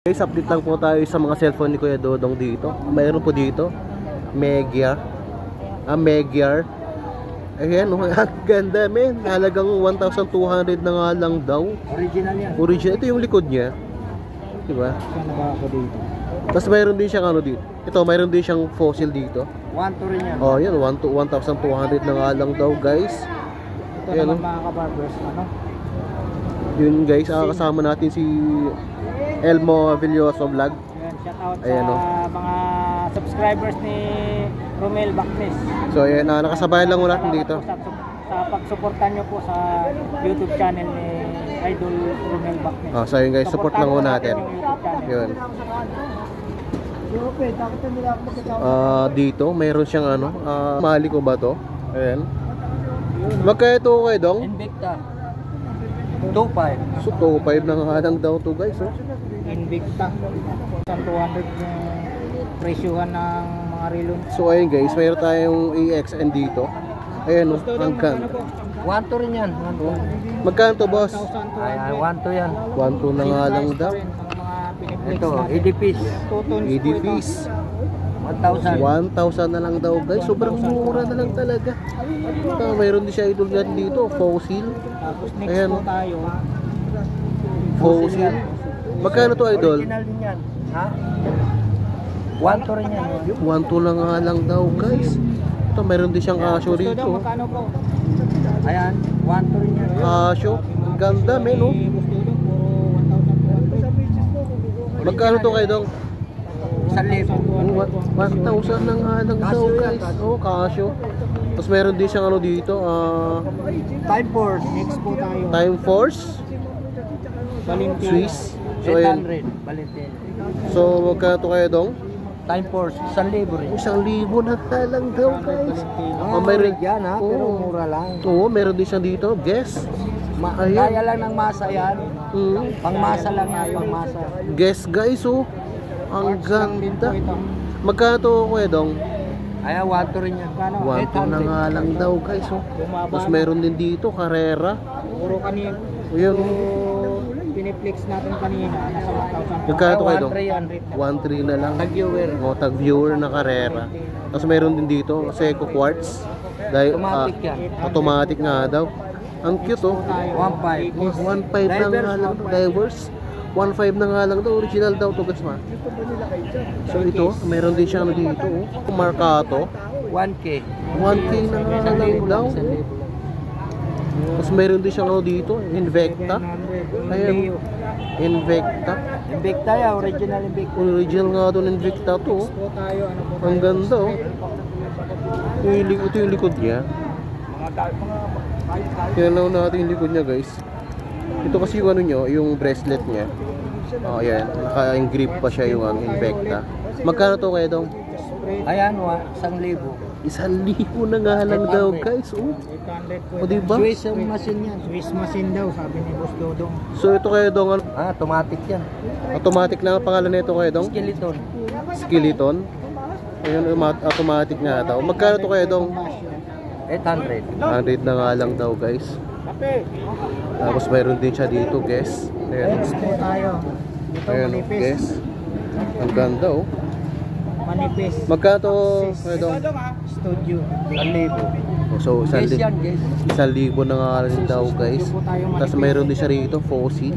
Guys, update lang po tayo sa mga cellphone ni Kuya Dodong dito. Mayroon po dito Megiar. Megiar. Ayan, ang ganda men. Halagang 1,200 na nga lang daw. Original yan. Original. Ito yung likod niya. Diba? Saan ba ako dito? Tapos mayroon din siyang ano dito. Ito, mayroon din siyang fossil dito. 1 to rin yan. Oh, yun. 1,200 na nga lang daw guys. Ito ayan, naman mga kabarbers. Ano? Yun guys, kasama natin si Elmo Villoso Vlog. Ayan, shout out ayan, sa mga subscribers ni Romel Bacnes. So ayan, nakasabay lang muna natin dito. Sa pagsuportan nyo po sa YouTube channel ni Idol Romel Bacnes. So ayun guys, support lang muna natin. Yun. Dito, mayroon siyang ano, mali ko ba to? Ayan. Magkaya ito kayo dong? Invicta 2.5. So 2.5 na nga lang daw to guys. Oh. Invicta 200 yung presyuhan ng mga relo. So ayun guys, mayroon tayong EXN dito. Ayan, ang ganda. 1 to rin yan. Magkano to boss? Ay, 1 to yan. 1.2 na nga lang daw. Ito, EDPs. EDPs 1,000. 1,000 na lang daw guys. Sobrang mura na lang talaga. Ito, mayroon din siya idol natin dito, fossil. Tapos next ayan, po tayo. fossil. Magkano to idol? Original din yan. Ha? 1 to rin yan. 1.2 na nga lang daw guys. Ito, mayroon din siyang Casio Gusto daw, rito. magkano po? Ayan, 1 to rin yan. Casio, ang ganda men oh. Magkano to kayo dong? 1,000. 1,000 na nga lang daw guys. Oh, Casio. Tapos meron din siyang ano dito, Time Force. Next po tayo. Time Force Valentino. Swiss. So ayun. 800. Valentino. So magkano to kayo dong? Time Force. 1,000 rin. 1,000 na nga lang daw guys. Mayroon yan ha, pero Oo. mura lang. Oo, meron din siya dito. Guess. Ayan. Kaya lang ng masa yan. Pangmasa lang yan, pangmasa. Guess guys oh. Ang ganda. Magkano to kuya dong? Ayan, 1 to rin yan. 1,2 na nga lang daw guys oh. Tapos meron din dito Carrera. Puro kanina. Ayan. Piniplex natin kanina. Nasa 1,000. Magkano to kayo dong? 1,300. 1,3 na lang. Tag-viewer. Tag-viewer na Carrera. Tapos meron din dito Seiko Quartz. Dahil, Automatic yan. Automatic nga daw. Ang cute oh. 1,500. 1,500 na nga lang. Divers. 1,500 na nga lang daw. Original daw to guys ma. So ito, meron din siya ano dito oh. Marcato. 1K. 1K na nga lang daw. Tapos meron din siya ano dito. Invicta. Ayan. Invicta. Invicta ya, original Invicta. Original nga doon Invicta to oh. Ang ganda oh. Ito yung likod niya. Tingnan natin yung likod niya guys. Ito kasi yung ano nyo, yung bracelet niya. Ayan, naka-engrip pa siya yung Invicta. Magkano to kayo dong? Ayan, 1,000. 1,000 na nga lang daw guys. Oh. O diba? Swiss yung machine yan. Swiss machine daw, sabi ni Boss Dodong. So ito kayo dong ano? Automatic yan. Automatic lang ang pangalan nito kayo dong? Skeleton. Skeleton. Ayun, automatic nga daw. Magkano to kayo dong? 800. 100 na nga lang daw guys. Tapos mayroon din siya dito guys. Ayan. Next po tayo. Ito Ayan manipis. guys. Ang ganda oh. Manipis. Magkano to kayo dong? Studio. 1,000. So, Guys yan, guys. 1,000 na nga rin daw guys. Tapos mayroon din siya rito, fossil.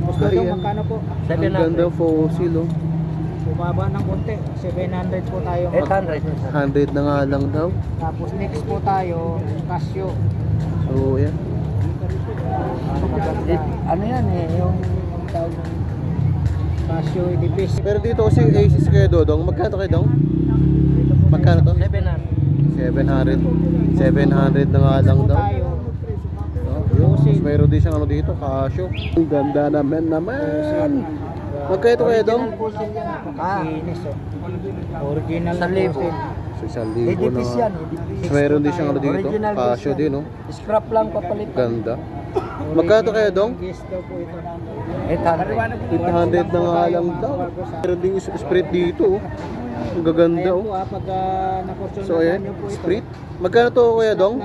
Boss Dodong, Ayan. magkano po? Ang ganda fossil oh. Bumaba ng konti. 700 po tayo. 800. 100 na nga lang daw. Tapos next po tayo, Casio. So, yan. Ano yan eh, yung Casio EDPs. Pero dito kasi Asus kayo Dodong. Magkano kayo dong? Magkano to? 700. 700 na nga lang daw. Tapos mayroon din siyang ano dito, Casio. Ang ganda naman. Magkano to kayo dong? Original 1,000 na EDPs yan. nga. Mayroon din siyang ano dito, Casio din oh. Scrap lang papalit. Ganda. Magkano to kayo dong? 800. 800 na nga lang daw. Meron din sprit dito oh. Ang gaganda oh. So ayan, sprit. Magkano to kuya dong?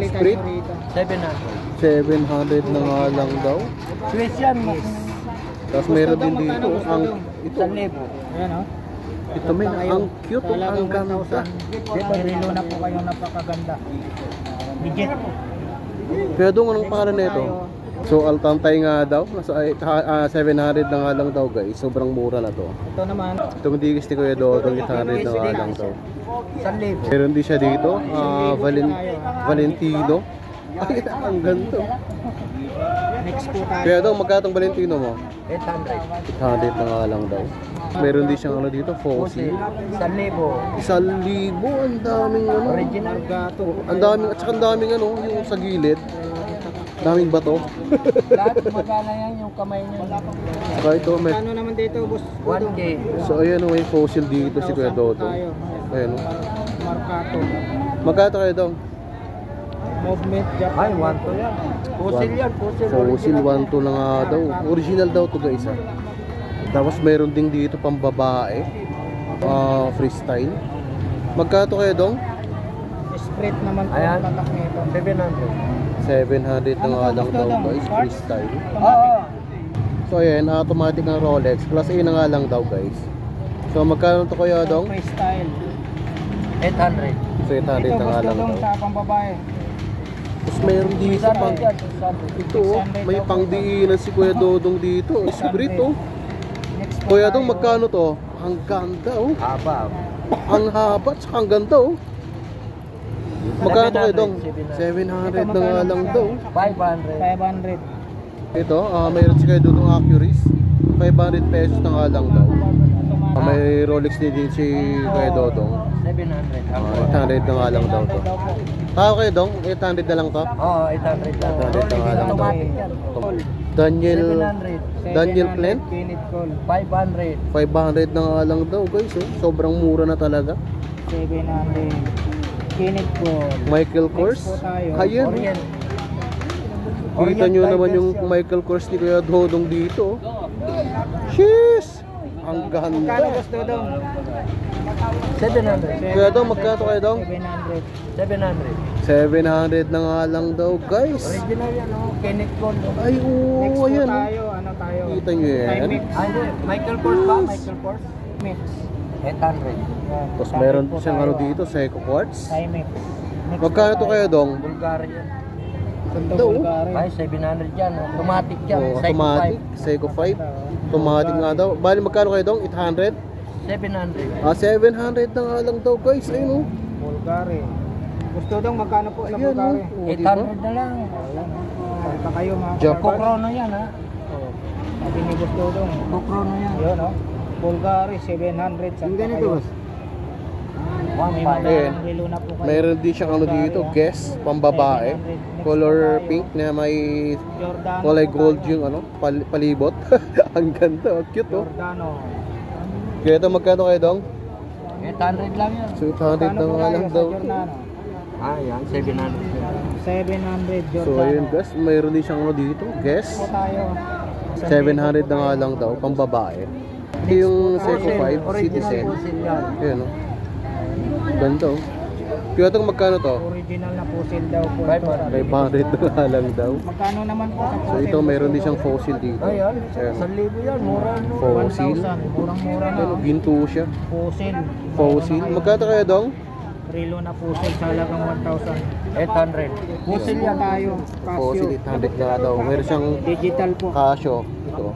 Sprit? 700. 700 na nga lang daw. Swiss yan. Tapos meron din dito, ang ito. 1,000. Ayan o. Ito men, ang cute, ang ganda. May relo na po kayong napakaganda. Legit. Kaya doon, anong pangalan nito? So Alcantay nga daw, nasa 700 na nga lang daw guys. Sobrang mura na to. Ito naman, Itong digis ni Kuya Dodong, 800 na nga lang daw. 1,000. Meron din siya dito, Valentino. Ay, ang ganda. Next po tayo. Kaya daw, magkatong Valentino mo? 800. 800 na nga lang daw. Meron din siyang ano dito, fossil. 1,000. 1,000, ang daming ano. Original gato. Ang daming, at saka ang daming ano, yung sa gilid. Daming bato. Lahat magana yan yung kamay niyo. Saka ito, may... Ano naman dito, boss? 1K. So ayan o, may fossil dito si Kuya Dodong. Ayan o. Markato. Magkano kayo daw? Movement Japan. Ay, 1 yan. Fossil yan, fossil. Fossil 1 lang nga daw. Original daw to guys ha. Tapos mayroon din dito pang babae. Freestyle. Magkano kayo dong? Spread naman po ang tatak nito. 700 na nga lang daw guys. Freestyle. Oo. So ayan, automatic ang Rolex. Class A na nga lang daw guys. So magkano to kaya dong? Freestyle. 800. So 800 na nga lang daw. Sa pambabae. Tapos mayroon dito pang... Ito oh, may pangdiinan si Kuya Dodong dito. Esprit oh. Kuya Dodong, magkano to? Ang ganda oh. Haba. Ang haba at saka ang ganda oh. Magkano to Kuya Dodong? 700 na nga lang daw. 500. Ito, mayroon si Kuya Dodong Accuracy. 500 pesos na nga lang daw. May Rolex din si Kuya Dodong. 700. 800 na nga lang daw to. Kaya Kuya Dong, 800 na lang to? Oo, 800 lang. 800 na nga lang daw. Daniel Clint? 500. 500 na nga lang daw guys oh. Sobrang mura na talaga. 700. Kinit ko. Michael Kors. Ayan. Kita nyo naman yung Michael Kors ni Kuya Dodong dito. Sheesh! Ang Magkano ganda. gusto dong? 700. Kuya Dong, magkano Kuya Dong? 700. 700 na nga lang daw guys. Original yan, oh. Kinit ko. Ay oo, Next po ayan. tayo, ano tayo? Kita nyo yan. Timex. Michael Kors ba? Michael Kors? Mix. 800. Tapos meron siyang ano dito, Seiko Quartz. Timex. Magkano to Kuya Dong? Bulgarian. Ganda oh. Ay, 700 yan. Automatic yan. Oh, automatic, Seiko 5. Automatic nga daw. Bali magkano kayo dong? 800? 700. 700 na nga lang daw guys. Ayun oh. Bulgari. Gusto dong magkano po sa Ayan, Bulgari? oh. 800 na lang. Salta kayo mga Japan. Kokrono yan ha. Oh. Sabi ni Gusto dong. Kokrono yan. Yun oh. Bulgari 700. Yung ganito boss? Ayan. Mayroon din siyang ano dito, Guess, pambabae. Color pink na may kulay gold yung ano, palibot. Ang ganda, cute oh. Giordano. Kaya ito magkano kayo dong? 800 lang yan. So 800 na nga lang daw. Yan, 700. 700 Giordano. So ayun guys, mayroon din siyang ano dito, Guess. Po tayo. 700 na nga lang daw, pambabae. Ito yung Seiko 5 Citizen. Ayan oh. Ganda oh. Kaya itong magkano to? Original na fossil daw po. 500 na nga lang daw. Magkano naman po sa So fossil? ito mayroon din siyang fossil dito. Ayan, Ayan. 1,000 yan, mura no. Fossil. 1,000, murang-mura na. Ano, ginto siya. Fossil. Fossil. Magkano kaya dong? Relo na fossil sa halagang 1,000. 800. Fossil yan tayo. Fossil Casio. 800 na daw. Mayroon siyang Digital po. Casio. Ito.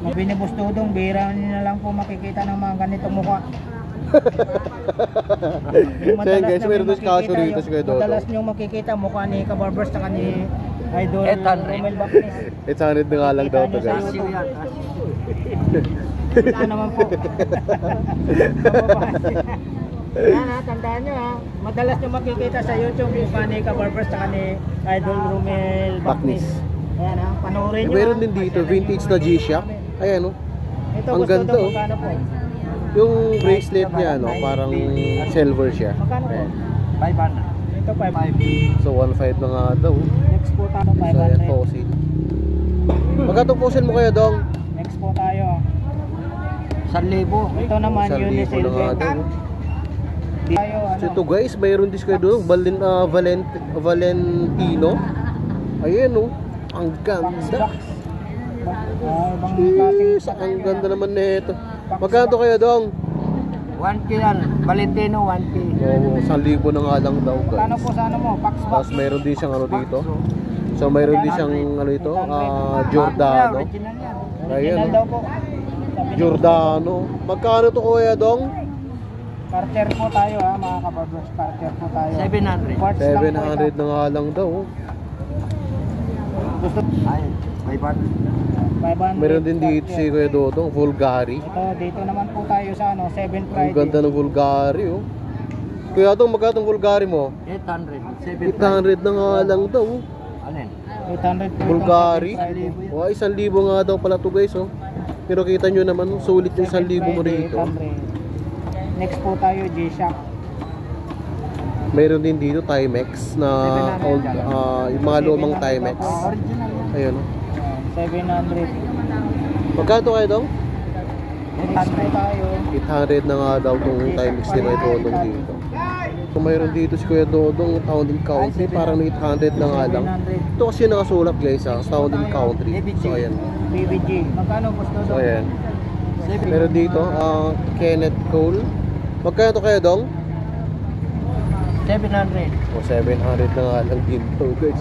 Mabinibus tudong, bihira niyo na lang po makikita ng mga ganitong mukha. So yun guys, mayroon din Casio dito si Kuya Dodong. Madalas nyo makikita mukha ni Kabarbers at ni Idol Romel Baptist. 800 na nga lang daw to guys. Wala naman po. Yan ha, tandaan nyo ha. Madalas nyo makikita sa YouTube yung mukha ni Kabarbers at ni Idol Romel Baptist. Ayan ha, panoorin nyo. Mayroon din dito, vintage na G-Shock. Ayan oh. Ito Ang gusto ganda daw, oh. magkano po? Yung bracelet niya ano, parang silver siya. Magkano po? Ayan. 500. Ito 500. So 1.5 na nga daw. Next po tayo, So ayan, 500. fossil. Magkano fossil mo kaya dong? Next po tayo. 1,000. Ito naman 1,000 Unisil na nga daw. Tayo, So ito guys, mayroon din kayo doon, Valentino. Ayan oh, ang ganda. Ibang klaseng Jeez, ang ganda naman nito. Magkano to kaya dong? 1K yan. Valentino 1K. Oo, 1,000 na nga lang daw Plano guys. po sa ano mo? Pax box. Tapos mayroon din siyang ano dito. So mayroon din siyang ano ito, Giordano. Original yan. Ayan, Original oh. daw po. Giordano. Magkano to kuya dong? Cartier po tayo ha, mga kabarbers. Cartier po tayo. 700. Quartz lang po 700 na nga lang daw. Gusto? Ay, 500. Meron din dito si Kuya Dodong, Vulgari. Dito naman po tayo sa ano, 7 Ang Friday. ganda ng Vulgari oh. Kuya Dodong, magkano ang Vulgari mo? 800. 800 na nga lang daw. Alin? 800 po. Bulgari. itong 7 Friday. Wow, 1,000 nga daw pala to guys oh. Pero kita nyo naman, sulit yung 1,000 mo rito. 800. Next po tayo, G-Shock. Meron din dito Timex na old, yung mga lumang Timex. Original yan. Ayun oh. 700. Magkano to kayo dong? 800 tayo. 800 na nga daw tong Timex ni Kuya Dodong dito. Kung mayroon dito si Kuya Dodong, Town and Country, parang 800 na nga lang. 700. Ito kasi nakasulat guys ha, Town and Country. So ayan. BBG. Magkano po ito? So ayan. Meron dito, Kenneth Cole. Magkano to kayo dong? 700. O 700 na nga lang din to guys.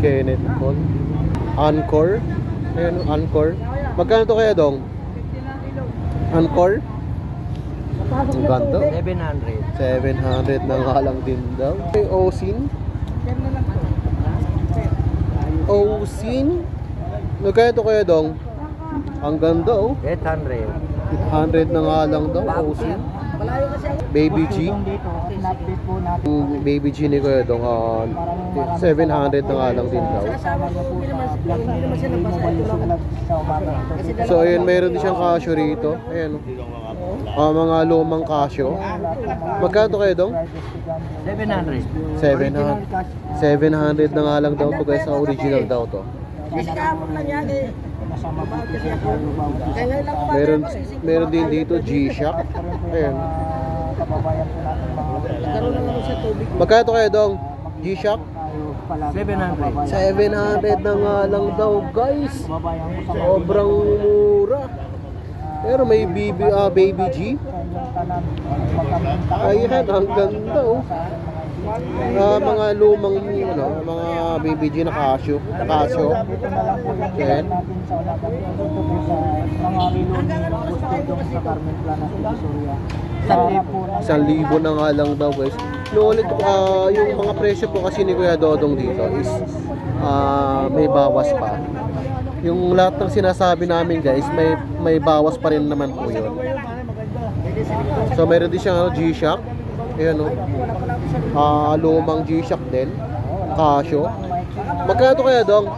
Kenneth Cole. Encore. Ayan, Encore. Magkano to kaya dong? Encore? Ang ganda. 700. 700 na nga lang din daw. Okay, Osin. Osin. Magkano to kaya dong? Ang ganda oh. 800. 800 na nga lang daw. Osin. Baby G. Dito, in-update po natin. Baby G ni Kuya Dong, 700 na nga lang din daw. Kasama niyo po sa vlog ni Mobile Vlog sa umaga. So ayun, mayroon din siyang Casio rito. Ayan oh. Mga lumang Casio. Magkano to kayo dong? 700. 700 na nga lang daw to guys, sa original daw to. Meron din dito G-Shock. Ayan. Magkano to kayo dong? G-Shock? 700. 700 na nga lang daw guys. Sobrang mura. Pero may Baby G. Ayan, ang ganda oh. Mga lumang mga Baby G na Casio. Ayan. Isang libo na nga lang daw guys. Ulit, yung mga presyo po kasi ni Kuya Dodong dito is may bawas pa. Yung lahat ng sinasabi namin guys, may bawas pa rin naman po yun. So mayroon din siyang G-Shock. Ayan o. Lumang G-Shock din. Casio. Magkano to kaya dong?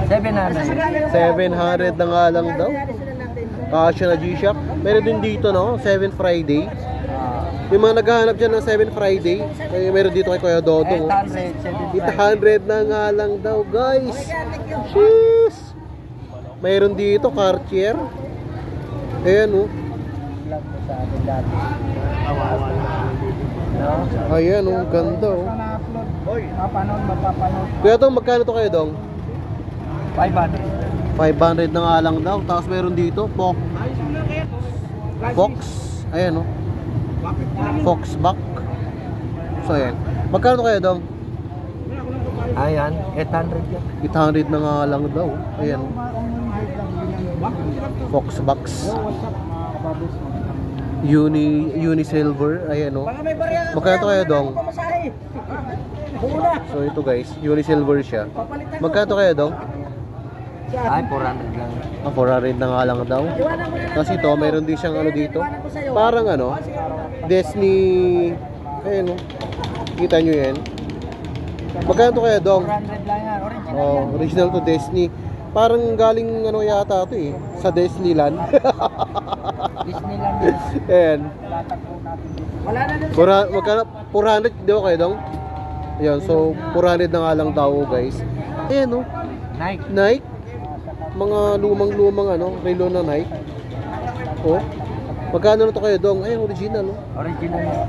700 na nga lang daw. Casio na G-Shock. Meron din dito no, 7 Friday. Yung mga naghahanap dyan ng 7 Friday, meron dito kay Kuya Dodong. 800 na nga lang daw guys. Jeez. Mayroon dito Cartier. Ayan oh. Ayan oh, ganda oh. Kuya Dong, magkano to kayo dong? 500 na nga lang daw. Tapos meron dito Fox. Ayan oh. Fox back. So ayan. Magkano to kayo dong? Ayan, 800 yan. 800 na nga lang daw. Ayan oh. Fox box. Uni silver. Ayan oh. Magkano to kayo dong? So ito guys, uni silver siya. Magkano to kayo dong? Ay, 400 lang. 400 na nga lang daw. Kasi ito, mayroon din siyang ano dito. Parang ano, Disney. Ayan oh. Kita nyo yan. Magkano to kaya dong? 400 lang yan. Original yan. Original to Disney. Parang galing ano yata ito eh. Sa Disneyland. Disneyland yan. Ayan. Wala na din. Magkano? 400 di ba kayo dong? Ayan, so 400 na nga lang daw guys. Ayan oh. Nike. Mga lumang ano, relo na Nike. Oh. Magkano na to kayo dong? Ayan, original oh. Original yan.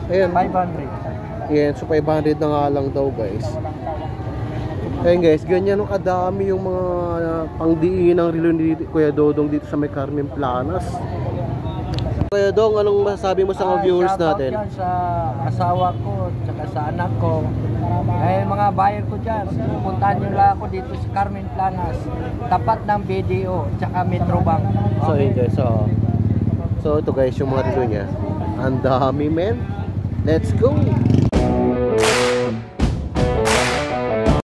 Ayan. 500. Ayan, so 500 na nga lang daw guys. Ayun guys, ganyan kadami yung mga pangdiin ng relo ni Kuya Dodong dito sa may Carmen Planas. Kuya Dong, anong masasabi mo sa mga viewers natin? Shoutout yan sa asawa ko, tsaka sa anak ko. Eh, mga buyer ko dyan, puntahan nyo lang ako dito sa Carmen Planas. Tapat ng BDO, tsaka Metrobank. So yun guys, so ito guys yung mga relo niya. Ang dami men. Let's go!